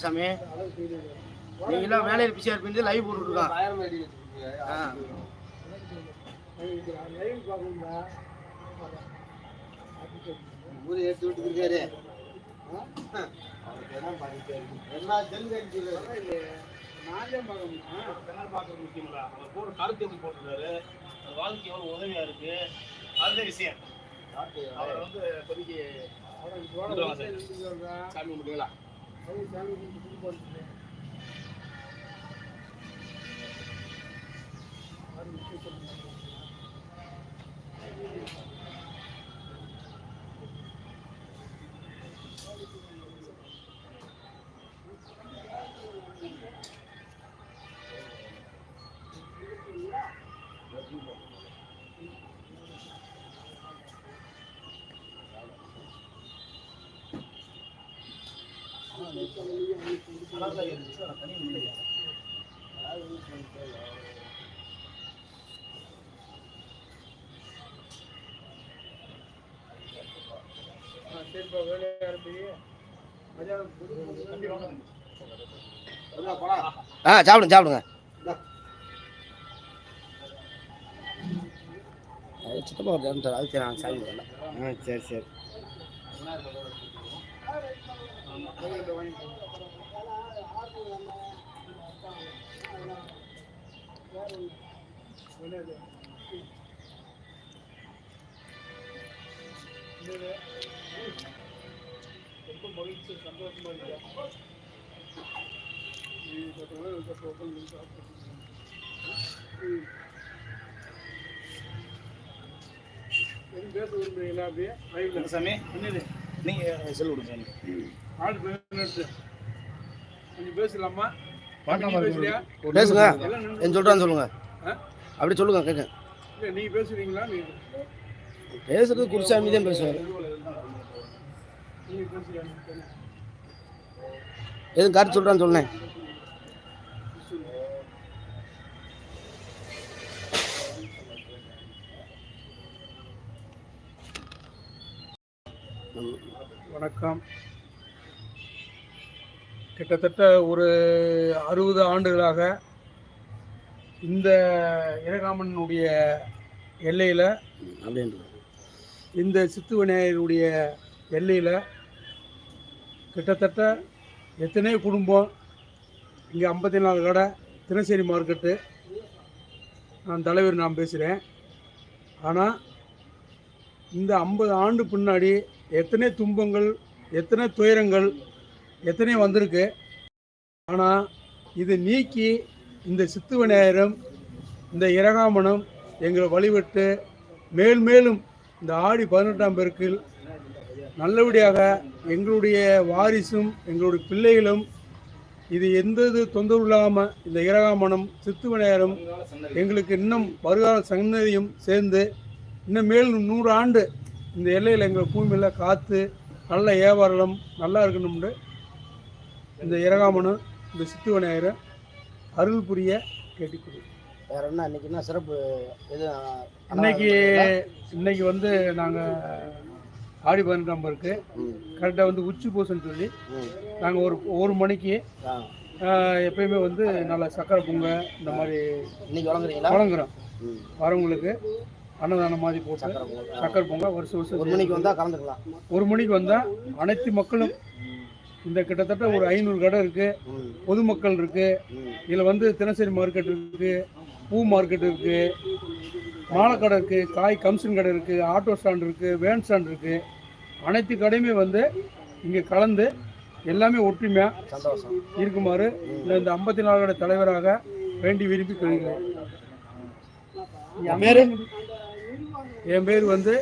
சாமி நீங்களாம் வேலையில் பிஸியாக இருப்பீங்க, லைவ் போட்டுருக்கான். ஊரை எடுத்து விட்டுருக்காரு. கருத்து எப்படி போட்டிருக்காரு, வாழ்க்கை எவ்வளவு உதவியா இருக்கு, அதுதான் விஷயம். அவர் வந்து இப்போதைக்கு சாமி கும்பிட்டுங்களா? சாப்பிடுங்க சாப்பிடுங்க. சித்தப்பா அதுக்கு நான் சாப்பிடுவேன். சரி சரி. ரொம்ப மகிழ்ச்சி, சந்தோஷமா இருக்கு. பேச விரும்புறீங்களா? அப்படியே சாமி நீங்க சொல்லி விடுங்க சாமி. ஆள் கொஞ்சம் பேசலாமா? பேசுங்க, என்ன சொல்றான்னு சொல்லுங்க. அப்படி சொல்லுங்க கேட்க. நீங்க பேசுறீங்களா? பேசுறது குருசாமி தான் பேசுவார். எதுவும் கருத்து சொல்றான்னு சொன்னேன். வணக்கம். கிட்டத்தட்ட ஒரு 60 ஆண்டுகளாக இந்த இறகாமனுடைய எல்லையில், இந்த சித்து விநாயகருடைய எல்லையில் கிட்டத்தட்ட எத்தனையோ குடும்பம். இங்கே 54 கடை, தினசரி மார்க்கெட்டு. நான் தலைவர், நான் பேசுகிறேன். ஆனால் இந்த 50 ஆண்டு பின்னாடி எத்தனை துன்பங்கள், எத்தனை துயரங்கள், எத்தனை வந்திருக்கு. ஆனால் இதை நீக்கி இந்த சித்து விநாயகரும் இந்த இறகாமனும் எங்களை வழிபட்டு மேல் மேலும் இந்த ஆடி 18ஆம் பெருக்கில் நல்லபடியாக எங்களுடைய வாரிசும் எங்களுடைய பிள்ளைகளும் இது எந்த தொந்தரவு இல்லாமல் இந்த இறகாமனும் சித்து விநாயகரும் எங்களுக்கு இன்னும் வருகால சன்னதியும் சேர்ந்து இன்னும் மேலும் 100 ஆண்டு இந்த எல்லையில் எங்கள் பூமியில் காத்து நல்ல வியாபாரம் நல்லா இருக்கணும்னு இந்த இறகாமனும் இந்த சித்து விநாயகரும் அருள் புரிய கேட்டுக்கொடு. வேற என்ன இன்னைக்கு என்ன சிறப்பு? இன்னைக்கு வந்து நாங்கள் ஆடி 18ஆம் பெருக்கு கரெக்டாக வந்து உச்சி பூசன்னு சொல்லி நாங்கள் ஒரு மணிக்கு எப்பயுமே வந்து நல்லா சக்கரை பொங்க இந்த மாதிரி இன்னைக்கு வழங்குறோம். வரவங்களுக்கு அன்னதானம் மாதிரி போட்டு சக்கரை பொங்க வருஷம் 1 மணிக்கு வந்தால் கலந்துக்கலாம். 1 மணிக்கு வந்தால் அனைத்து மக்களும், இந்த கிட்டத்தட்ட ஒரு 500 கடை இருக்குது, பொதுமக்கள் இருக்குது. இதில் வந்து தினசரி மார்க்கெட் இருக்குது, பூ மார்க்கெட் இருக்குது, மாலைக்கடை இருக்குது, காய் கம்சன் கடை இருக்குது, ஆட்டோ ஸ்டாண்ட் இருக்குது, வேன் ஸ்டாண்ட் இருக்குது. அனைத்து கடையுமே வந்து இங்கே கலந்து எல்லாமே ஒற்றுமையாக சந்தோஷம் இருக்குமாறு இந்த 54 கடை தலைவராக வேண்டி விரும்பி கொள்கிறேன். என் பேர் வந்து